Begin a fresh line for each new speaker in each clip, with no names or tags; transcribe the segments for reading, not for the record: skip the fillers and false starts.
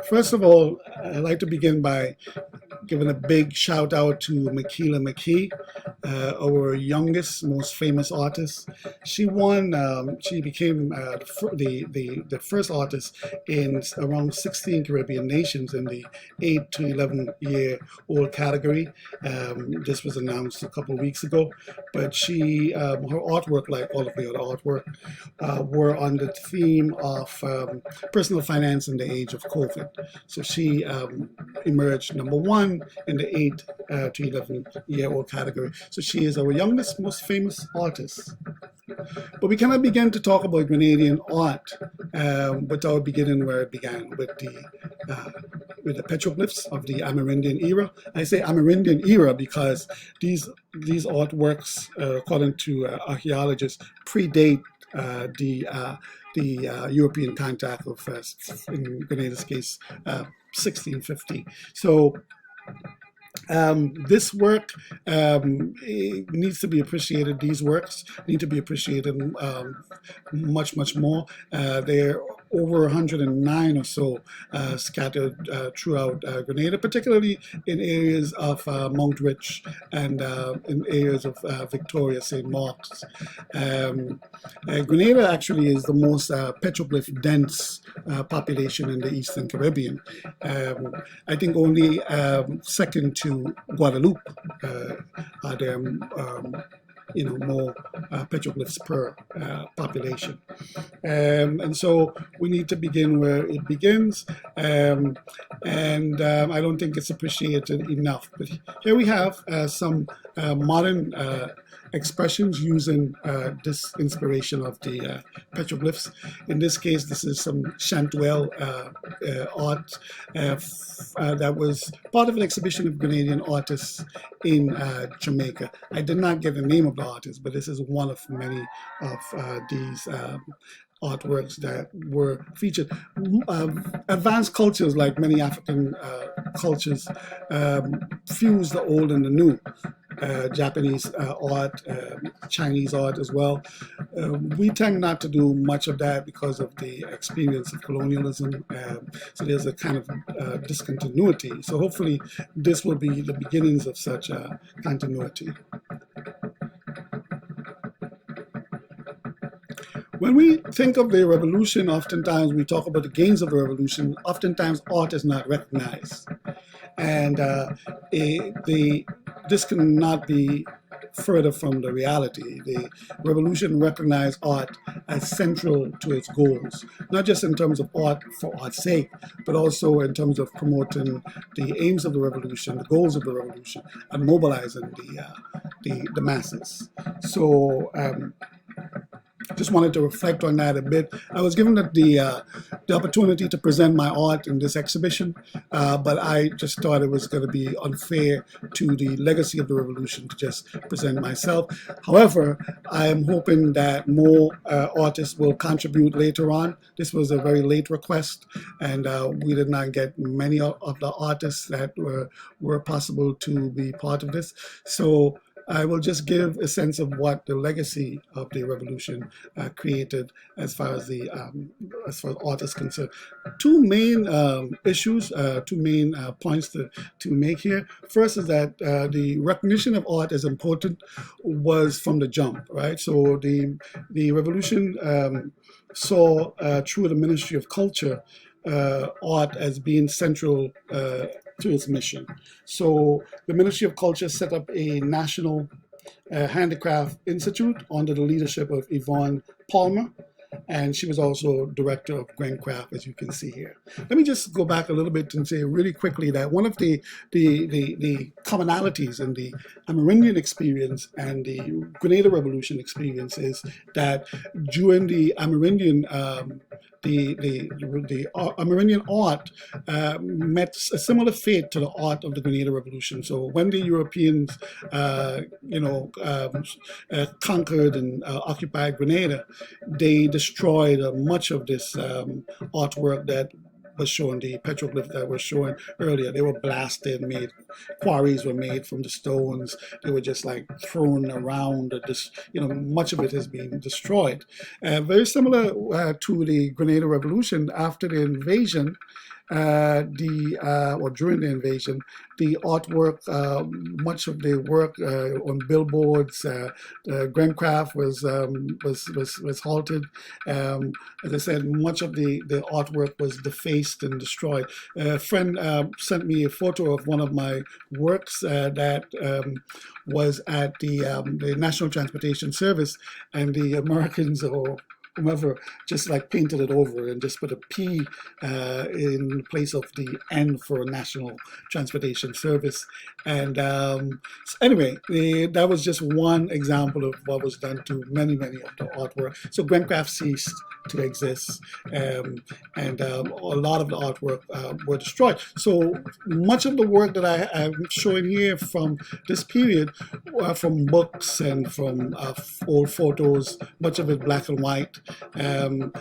First of all, I'd like to begin by giving a big shout out to Makila McKee, our youngest, most famous artist. She won. She became the first artist in around 16 Caribbean nations in the 8 to 11 year old category. This was announced a couple of weeks ago, but her artwork, like all of the other artwork, were on the theme of personal finance in the age of COVID. So she emerged number one in the 8 to 11-year-old category. So she is our youngest, most famous artist. But we cannot begin to talk about Grenadian art without beginning where it began, with the petroglyphs of the Amerindian era. I say Amerindian era because these artworks, according to archaeologists, predate the European contact of, in Grenada's case, 1650. So this work needs to be appreciated. These works need to be appreciated much, much more. They're over 109 or so scattered throughout Grenada, particularly in areas of Mount Rich and in areas of Victoria, St. Mark's. Grenada actually is the most petroglyph dense population in the Eastern Caribbean. I think only second to Guadeloupe are there more petroglyphs per population. And so we need to begin where it begins, and I don't think it's appreciated enough. But here we have some modern expressions using this inspiration of the petroglyphs. In this case, this is some Chantwell art that was part of an exhibition of Grenadian artists in Jamaica. I did not get the name of the artist, but this is one of many of these artworks that were featured. Advanced cultures, like many African cultures, fuse the old and the new. Japanese art, Chinese art as well. We tend not to do much of that because of the experience of colonialism. So there's a kind of discontinuity. So hopefully this will be the beginnings of such continuity. When we think of the revolution, oftentimes we talk about the gains of the revolution. Oftentimes art is not recognized. And this cannot be further from the reality. The revolution recognized art as central to its goals, not just in terms of art for art's sake, but also in terms of promoting the aims of the revolution, the goals of the revolution, and mobilizing the masses. So just wanted to reflect on that a bit. I was given the opportunity to present my art in this exhibition, but I just thought it was going to be unfair to the legacy of the revolution to just present myself. However, I am hoping that more artists will contribute later on. This was a very late request, and we did not get many of the artists that were possible to be part of this. So I will just give a sense of what the legacy of the revolution created as far as art is concerned. Two main issues, two main points to make here. First is that the recognition of art as important was from the jump, right? So the revolution saw through the Ministry of Culture art as being central to its mission. So the Ministry of Culture set up a national handicraft institute under the leadership of Yvonne Palmer, and she was also director of Grencraft, as you can see here. Let me just go back a little bit and say really quickly that one of the commonalities in the Amerindian experience and the Grenada Revolution experience is that during the Amerindian the Amerindian art met a similar fate to the art of the Grenada Revolution. So when the Europeans, conquered and occupied Grenada, they destroyed much of this artwork that was shown, the petroglyph that was shown earlier. They were blasted, quarries were made from the stones. They were just like thrown around. Much of it has been destroyed. Very similar to the Grenada Revolution. After the invasion, or during the invasion, the artwork, much of the work on billboards, Grancraft was halted. As I said, much of the artwork was defaced and destroyed. A friend sent me a photo of one of my works that was at the National Transportation Service, and the Americans or whomever just like painted it over and just put a P in place of the N for National Transportation Service. And so anyway, that was just one example of what was done to many, many of the artwork. So Grancraft ceased to exist, and a lot of the artwork were destroyed. So much of the work that I'm showing here from this period, from books and from old photos, much of it black and white, and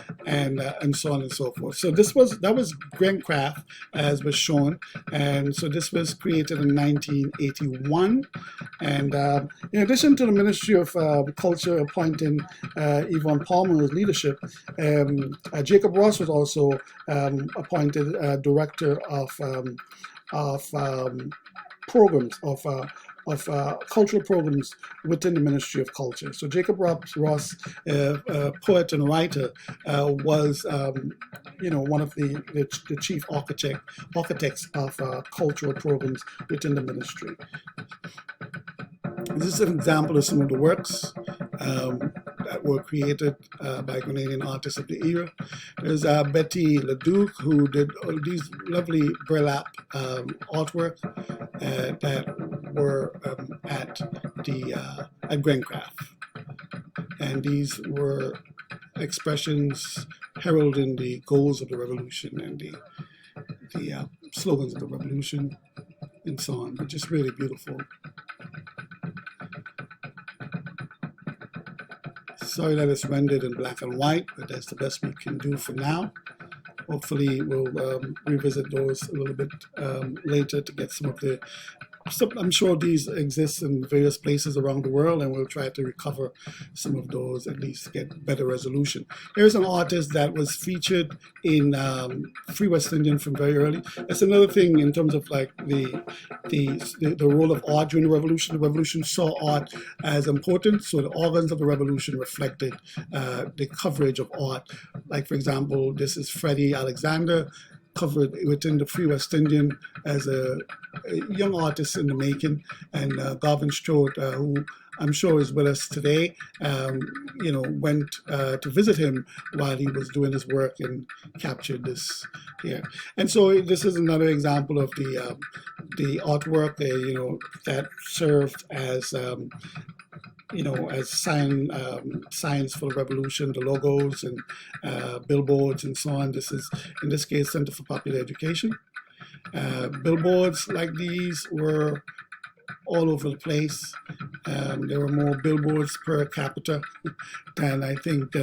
so on and so forth. So that was Grancraft, as was shown, and so this was created in 1981. And in addition to the Ministry of Culture appointing Yvonne Palmer as leadership, Jacob Ross was also appointed director of programs cultural programs within the Ministry of Culture. So Jacob Ross, poet and writer, was one of the chief architects of cultural programs within the ministry. This is an example of some of the works that were created by Grenadian artists of the era. There's Betty LaDuke, who did all these lovely burlap artwork that were at Grancraft. And these were expressions heralding the goals of the revolution and the slogans of the revolution and so on, but just really beautiful. Sorry that it's rendered in black and white, but that's the best we can do for now. Hopefully we'll revisit those a little bit later to get some of the I'm sure these exist in various places around the world, and we'll try to recover some of those, at least get better resolution. Here's an artist that was featured in Free West Indian from very early. That's another thing in terms of like the role of art during the revolution. The revolution saw art as important, so the organs of the revolution reflected the coverage of art. Like, for example, this is Freddie Alexander, covered within the Free West Indian as a young artist in the making, and Garvin Strode, who I'm sure is with us today, went to visit him while he was doing his work and captured this here. And so this is another example of the artwork, that served as as signs for the revolution, the logos and billboards and so on. This is, in this case, Center for Popular Education. Billboards like these were all over the place. There were more billboards per capita than I think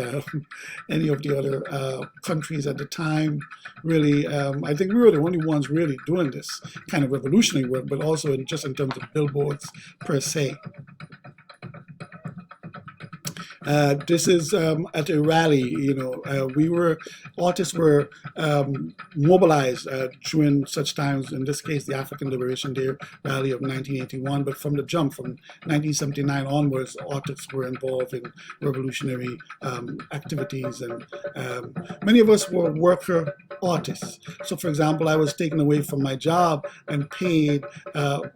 any of the other countries at the time. Really, I think we were the only ones really doing this kind of revolutionary work, but also just in terms of billboards per se. This is at a rally. Artists were mobilized during such times. In this case, the African Liberation Day rally of 1981. But from the jump, from 1979 onwards, artists were involved in revolutionary activities, and many of us were worker artists. So, for example, I was taken away from my job and paid,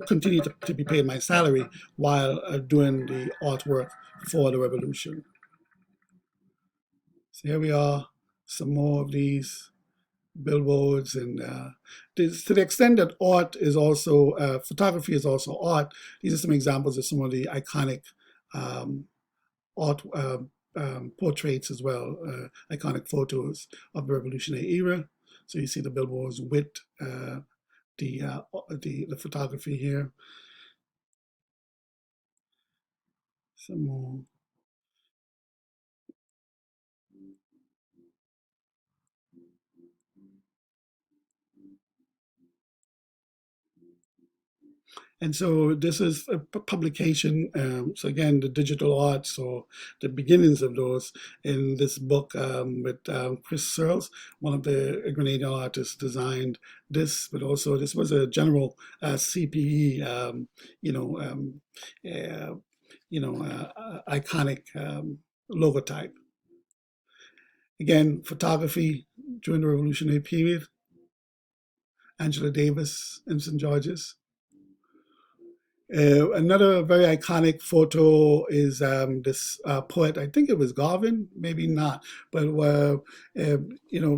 continued to be paid my salary while doing the artwork for the revolution. So here we are, some more of these billboards, and to the extent that art is also, photography is also art. These are some examples of some of the iconic art portraits as well, iconic photos of the revolutionary era. So you see the billboards with the photography here. Some more. And so this is a publication. So again, the digital arts or the beginnings of those in this book with Chris Searles, one of the Grenadian artists, designed this. But also this was a general CPE, iconic logotype. Again, photography during the Revolutionary period. Angela Davis in St. George's. Another very iconic photo is this poet. I think it was Garvin, maybe not, but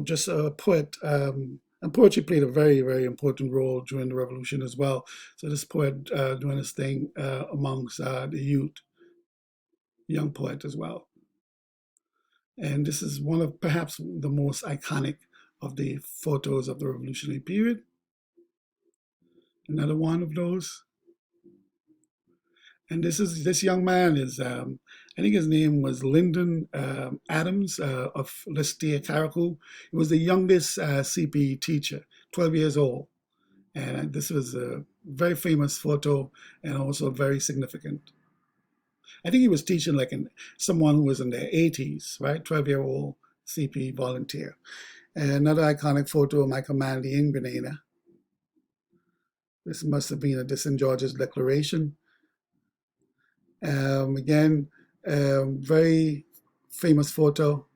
just a poet. And poetry played a very, very important role during the Revolution as well. So this poet doing his thing amongst the youth, young poet as well. And this is one of perhaps the most iconic of the photos of the Revolutionary period. Another one of those. And this young man is, I think his name was Lyndon Adams of Carew. He was the youngest CPE teacher, 12 years old. And this was a very famous photo and also very significant. I think he was teaching like someone who was in their 80s, right? 12-year-old CPE volunteer. And another iconic photo of Michael Manley in Grenada. This must have been a St. George's Declaration. Again, very famous photo.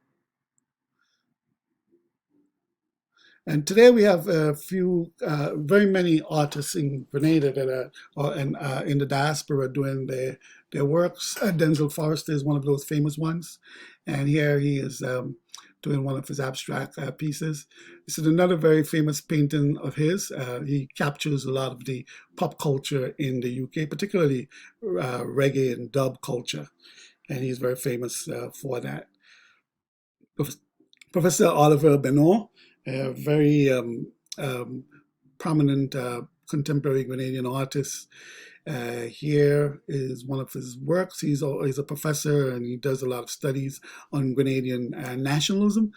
And today we have a few, very many artists in Grenada that are in the diaspora doing their works. Denzil Forrester is one of those famous ones. And here he is doing one of his abstract pieces. This is another very famous painting of his. He captures a lot of the pop culture in the UK, particularly reggae and dub culture. And he's very famous for that. Professor Oliver Benoit, a very prominent contemporary Grenadian artist. Here is one of his works. He's a professor and he does a lot of studies on Grenadian nationalism.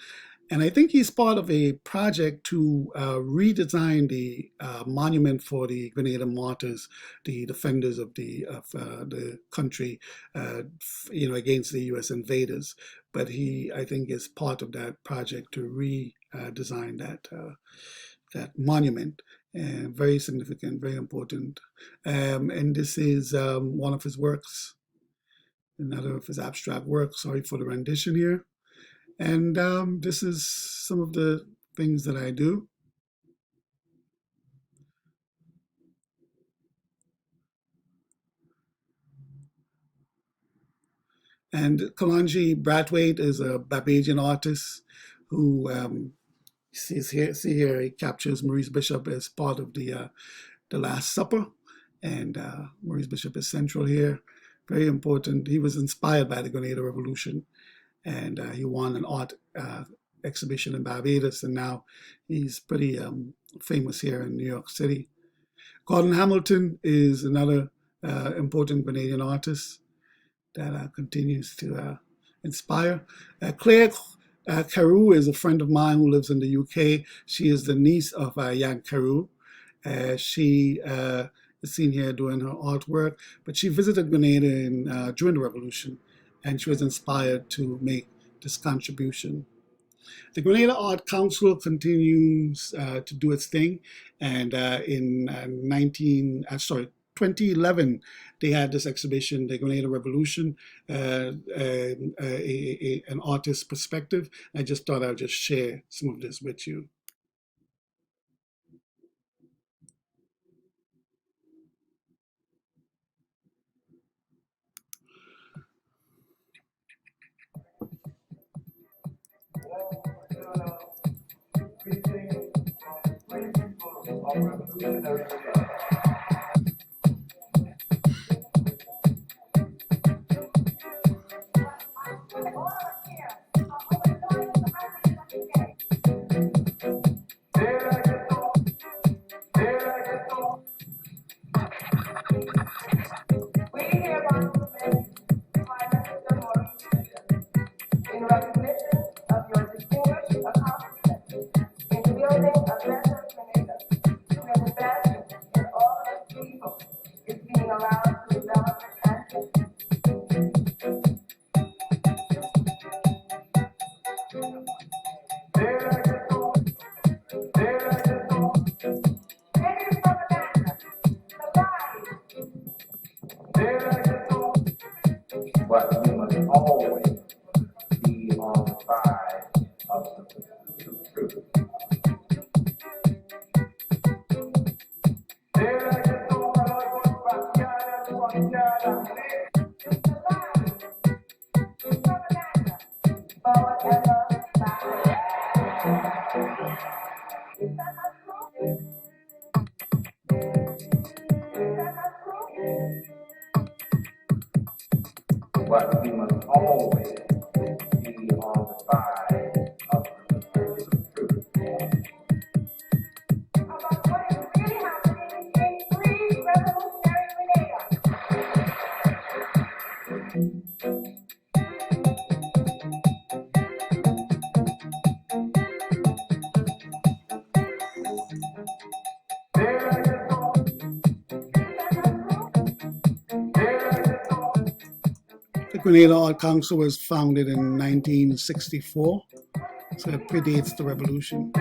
And I think he's part of a project to redesign the monument for the Grenada martyrs, the defenders of the country, against the U.S. invaders. But he, I think, is part of that project to redesign that monument. And very significant, very important. And this is one of his works, another of his abstract works. Sorry for the rendition here. And this is some of the things that I do. And Kolongi Brathwaite is a Barbadian artist who see here he captures Maurice Bishop as part of the Last Supper, and Maurice Bishop is central here. Very important. He was inspired by the Grenada Revolution, and he won an art exhibition in Barbados, and now he's pretty famous here in New York City. Gordon Hamilton is another important Grenadian artist that continues to inspire. Claire Carew is a friend of mine who lives in the UK. She is the niece of Jan Carew. She is seen here doing her artwork, but she visited Grenada during the Revolution, and she was inspired to make this contribution. The Grenada Art Council continues to do its thing, and in 2011, they had this exhibition, the Grenada Revolution, an artist's perspective. I just thought I'd just share some of this with you.
is being allowed to develop and
but we must always be on the side of the truth. But we must always be on the side of the truth.
about what is really happening in free revolutionary Grenada.
The Grenada Art Council was founded in 1964, so it predates the revolution.